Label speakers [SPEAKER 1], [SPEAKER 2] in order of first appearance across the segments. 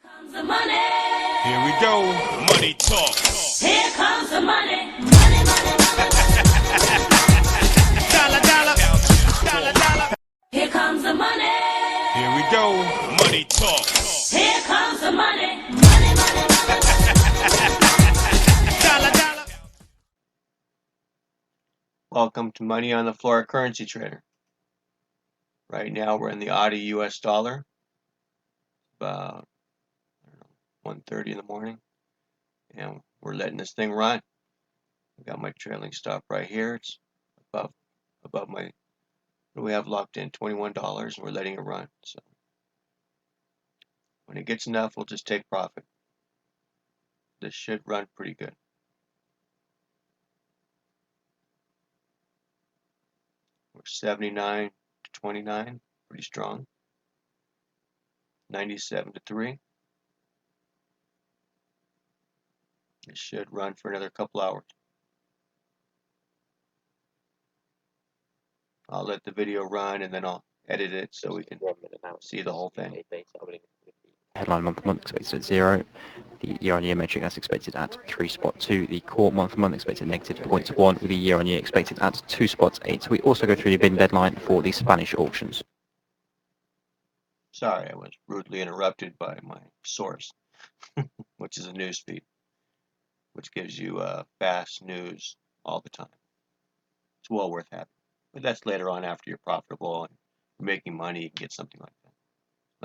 [SPEAKER 1] Comes the money.
[SPEAKER 2] Here we go. Money talk.
[SPEAKER 1] Here comes the money. Money, money,
[SPEAKER 2] Dollar, dollar. Dollar, dollar.
[SPEAKER 1] here comes the money.
[SPEAKER 2] Here we go. Money talk.
[SPEAKER 1] Here comes the money. Money, money,
[SPEAKER 2] Dollar, dollar.
[SPEAKER 3] Welcome to Money on the Floor Currency Trader. Right now we're in the Aussie US dollar, about 1:30 in the morning, and we're letting this thing run. I got my trailing stop right here. It's above my, what do we have locked in? $21, and we're letting it run. So when it gets enough, we'll just take profit. This should run pretty good. We're 79 to 29, pretty strong. 97 to 3. It should run for another couple hours. I'll let the video run and then I'll edit it so we can see the whole thing.
[SPEAKER 4] Headline month-to-month expected at 0. The year-on-year metric as expected at 3.2. The core month-to-month expected negative 0.1 with the year-on-year expected at 2.8. We also go through the bidding deadline for the Spanish auctions.
[SPEAKER 3] Sorry, I was rudely interrupted by my source, which is a news feed, which gives you fast news all the time. It's well worth having. But that's later on after you're profitable and you're making money, you can get something like that.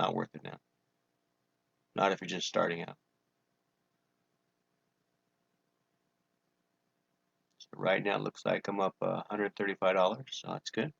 [SPEAKER 3] Not worth it now. Not if you're just starting out. So right now it looks like I'm up $135, so that's good.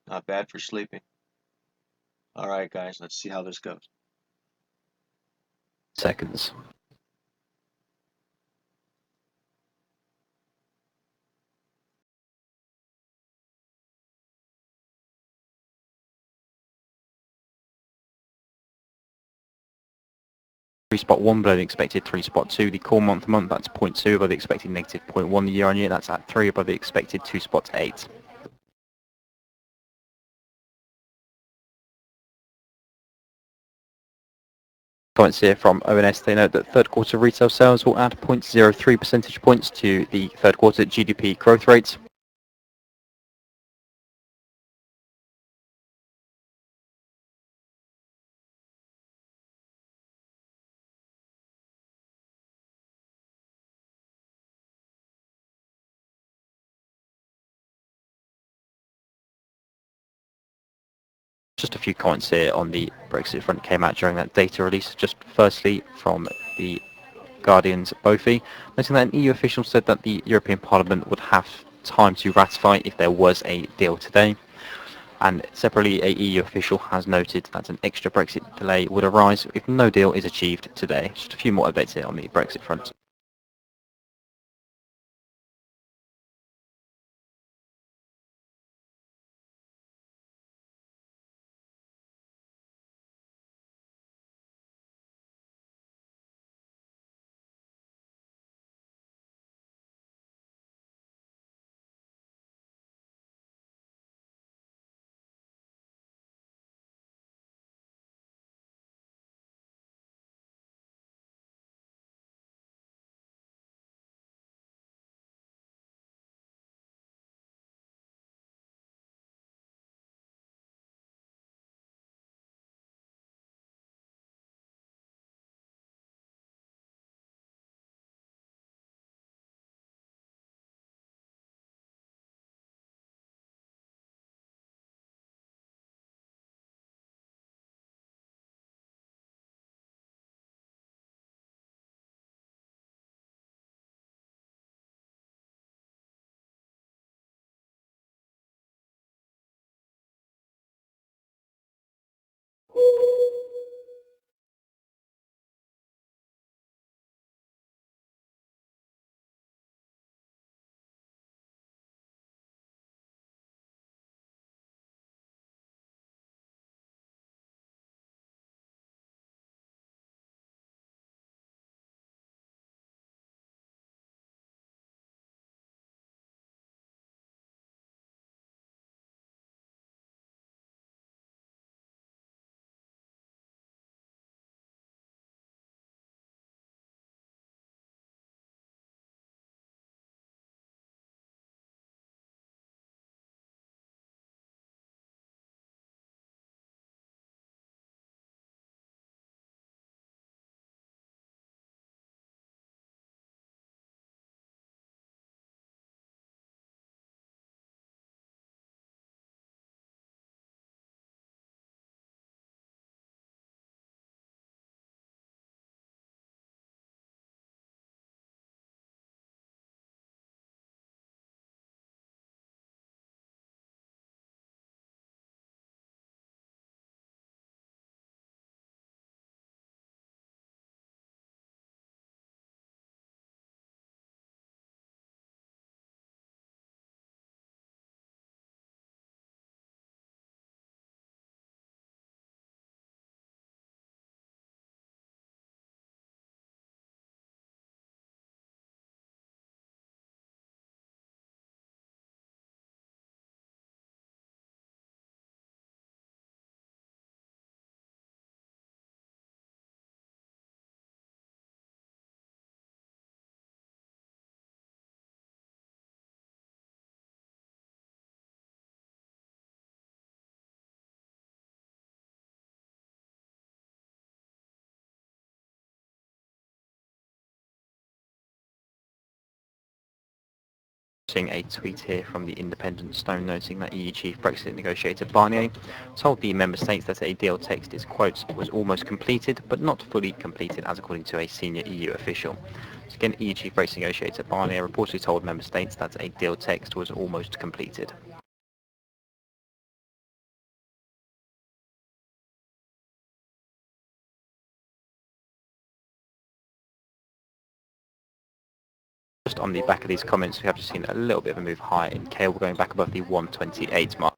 [SPEAKER 3] Not bad for sleeping. All right, guys, let's see how this goes.
[SPEAKER 4] Seconds. Spot 1 below the expected 3.2. The core month-to-month that's 0.2 above the expected negative 0.1. The year-on-year that's at 3 above the expected 2.8. Comments here from ONS. They note that third quarter retail sales will add 0.03 percentage points to the third quarter GDP growth rate. Just a few comments here on the Brexit front came out during that data release. Just firstly from the Guardian's Bofi, noting that an EU official said that the European Parliament would have time to ratify if there was a deal today. And separately, a EU official has noted that an extra Brexit delay would arise if no deal is achieved today. Just a few more updates here on the Brexit front. seeing a tweet here from the Independent Stone noting that EU chief Brexit negotiator Barnier told the member states that a deal text is, quote, was almost completed but not fully completed, as according to a senior EU official. So again, EU chief Brexit negotiator Barnier reportedly told member states that a deal text was almost completed. Just on the back of these comments, we have just seen a little bit of a move higher in cable, going back above the 128 mark.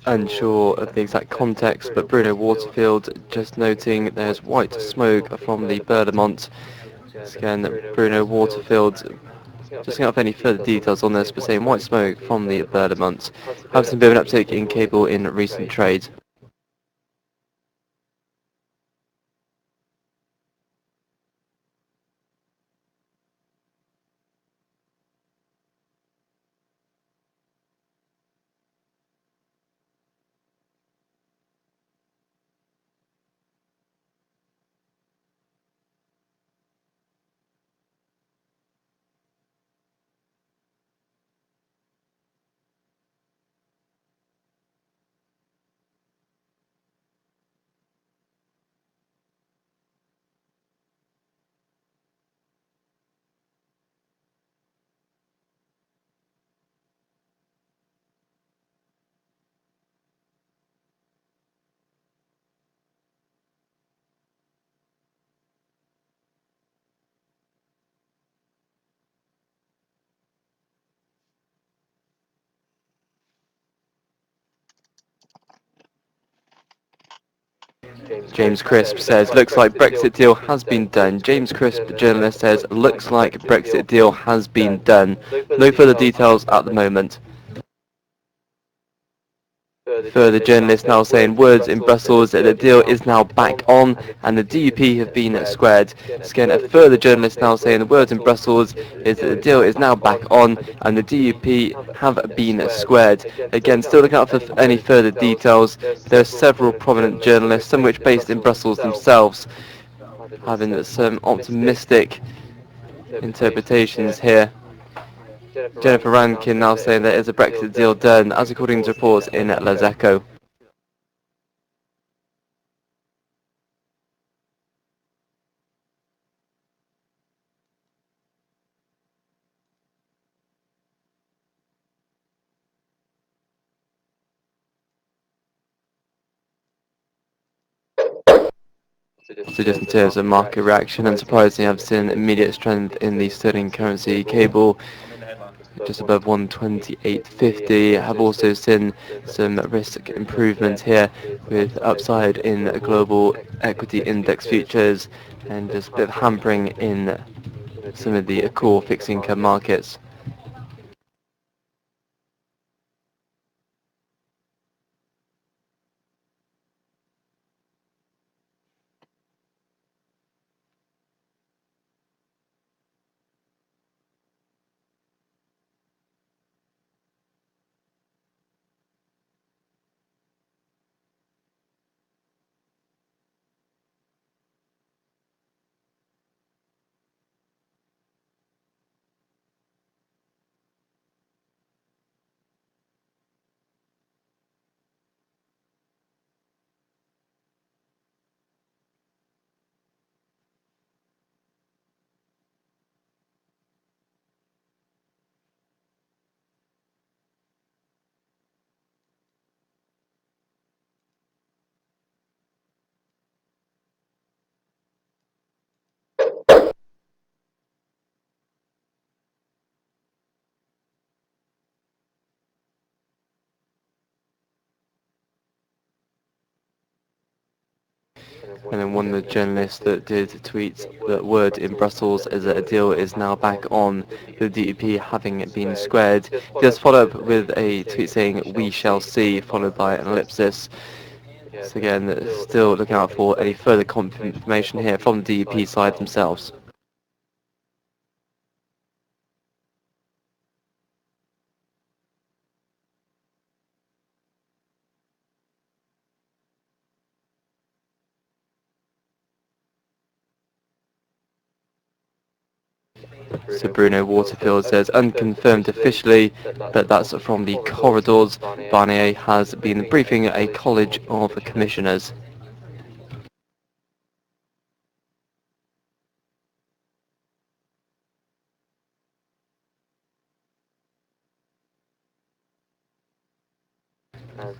[SPEAKER 5] Unsure of the exact context, but Bruno Waterfield just noting there's white smoke from the Berlamont. Again, Bruno Waterfield just getting up any further details on this, but saying white smoke from the Berlamont. Have seen a bit of an uptick in cable in recent trades. James Crisp says, looks like Brexit deal has been done. James Crisp, journalist, says, looks like Brexit deal has been done. No further details at the moment. Further journalists now saying words in Brussels that the deal is now back on and the DUP have been squared. Again, a further journalist now saying the words in Brussels is that the deal is now back on and the DUP have been squared. Again, still looking out for any further details. There are several prominent journalists, some of which based in Brussels themselves, having some optimistic interpretations here. Jennifer Rankin now saying there is a Brexit deal done, as according to reports in Les Echos. So just in terms of market reaction, unsurprisingly, I've seen immediate strength in the sterling currency cable, just above 128.50. I've also seen some risk improvement here with upside in global equity index futures and just a bit of hampering in some of the core fixed income markets. And then one of the journalists that did tweet that word in Brussels is that a deal is now back on, the DUP having been squared. He does follow up with a tweet saying, we shall see, followed by an ellipsis. So again, still looking out for any further confirmation here from the DUP side themselves. So Bruno Waterfield says, unconfirmed officially, but that's from the corridors. Barnier has been briefing a college of commissioners.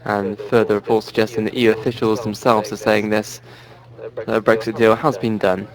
[SPEAKER 5] And further reports suggesting that EU officials themselves are saying this, the Brexit deal has been done.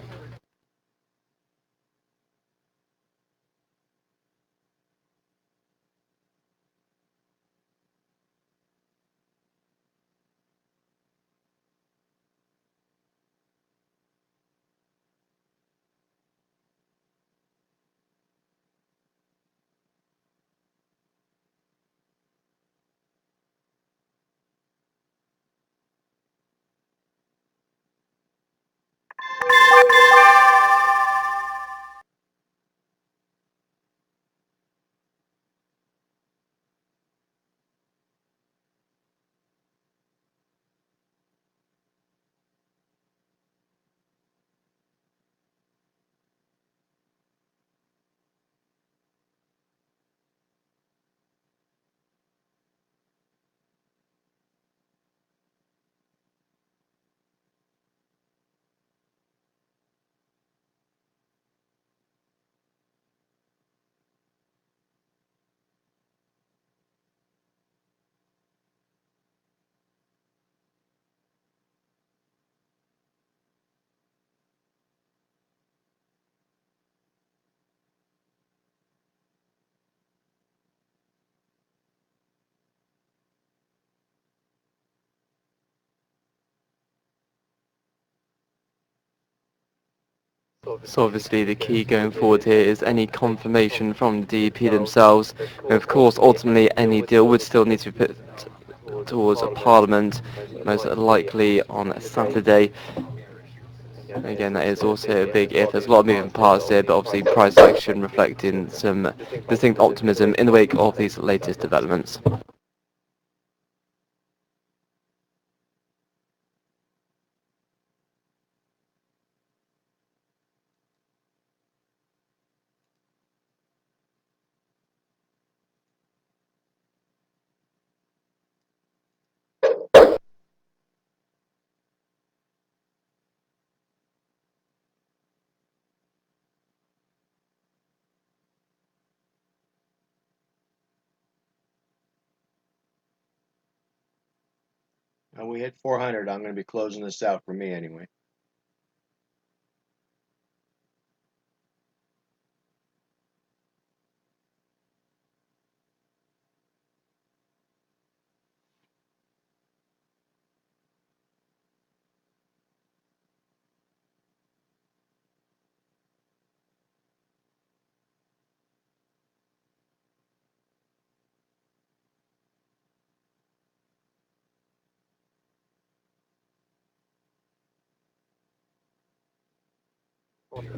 [SPEAKER 5] So obviously the key going forward here is any confirmation from the DEP themselves. And of course, ultimately any deal would still need to be put towards a Parliament, most likely on a Saturday. Again, that is also a big if. There's a lot of moving parts here, but obviously price action reflecting some distinct optimism in the wake of these latest developments.
[SPEAKER 3] And we hit 400. I'm going to be closing this out for me anyway.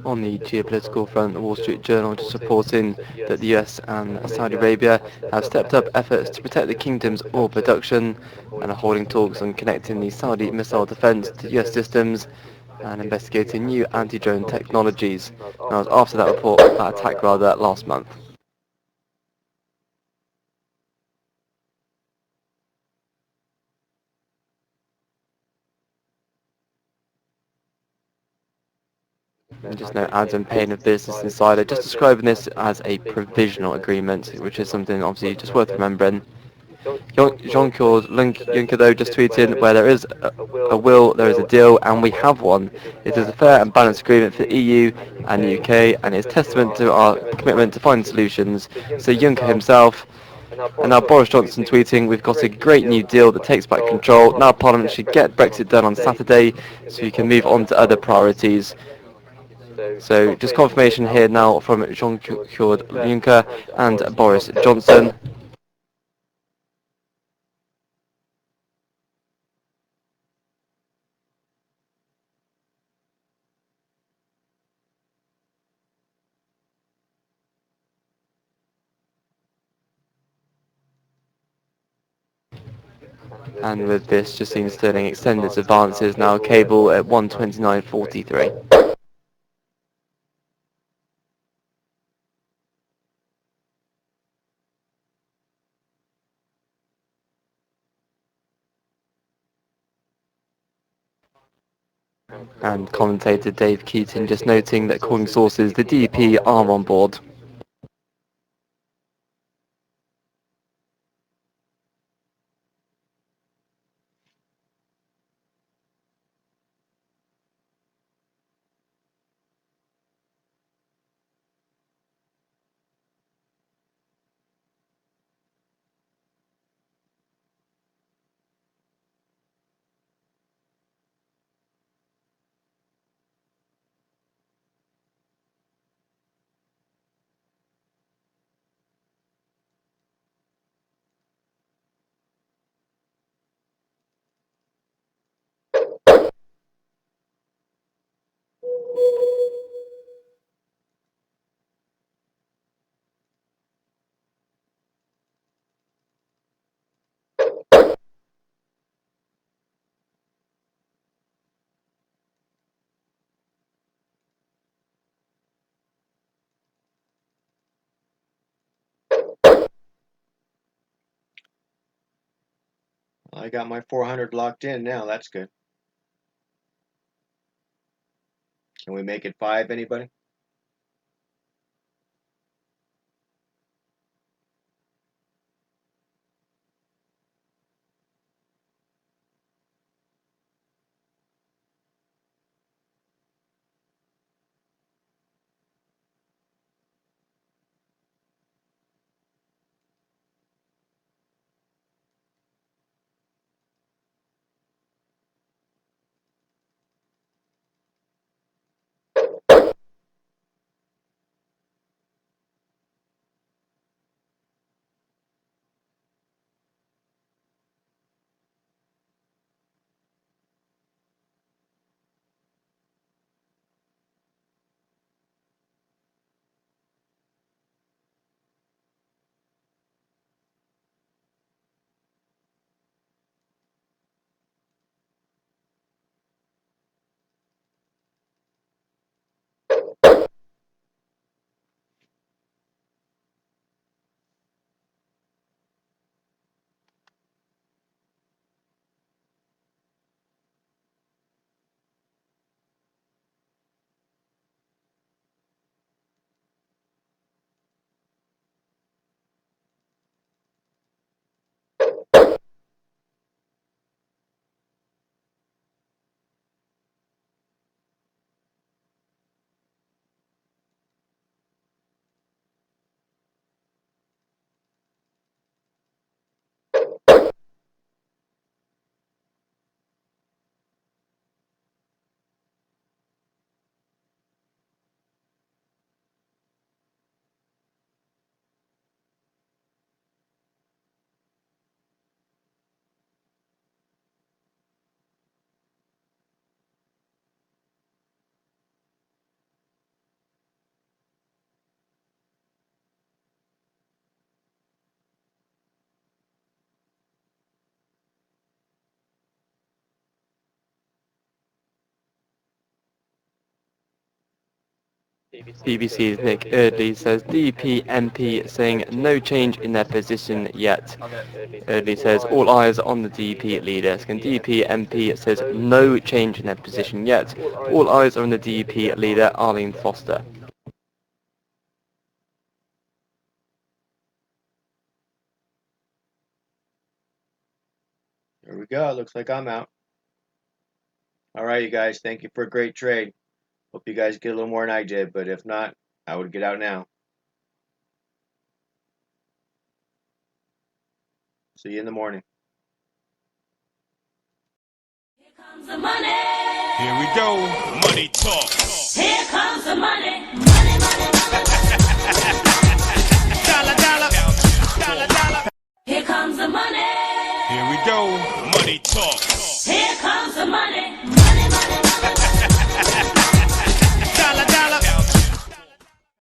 [SPEAKER 5] On the geopolitical front, the Wall Street Journal just reporting that the US and Saudi Arabia have stepped up efforts to protect the kingdom's oil production and are holding talks on connecting the Saudi missile defense to US systems and investigating new anti-drone technologies. And that was after that report, that attack rather, last month. And just note, Adam Payne of Business Insider just describing this as a provisional agreement, which is something obviously just worth remembering. Jean-Claude Juncker, though, just tweeted, where there is a will, there is a deal, and we have one. It is a fair and balanced agreement for the EU and the UK, and it is testament to our commitment to finding solutions. So Juncker himself, and now Boris Johnson tweeting, we've got a great new deal that takes back control. Now Parliament should get Brexit done on Saturday, so we can move on to other priorities. So just confirmation here now from Jean-Claude Juncker and Boris Johnson. And with this, just seeing sterling extend its advances, now cable at 129.43. And commentator Dave Keating just noting that according to sources, the DP are on board.
[SPEAKER 3] I got my 400 locked in now. That's good. Can we make it 5, anybody?
[SPEAKER 5] BBC's Nick Eardley says DUP MP saying no change in their position yet. Eardley says all eyes on the DUP leader. And DUP MP says no change in their position yet. All eyes are on the DUP leader, Arlene Foster.
[SPEAKER 3] There we go. Looks like I'm out. All right, you guys. Thank you for a great trade. Hope you guys get a little more than I did, but if not, I would get out now. See you in the morning.
[SPEAKER 1] Here comes the money.
[SPEAKER 2] Here we go. Money talk.
[SPEAKER 1] Here comes the money. Money, money, money.
[SPEAKER 2] Dollar, dollar. Dollar, dollar.
[SPEAKER 1] Here comes the money.
[SPEAKER 2] Here we go. Money talk.
[SPEAKER 1] Here comes the money.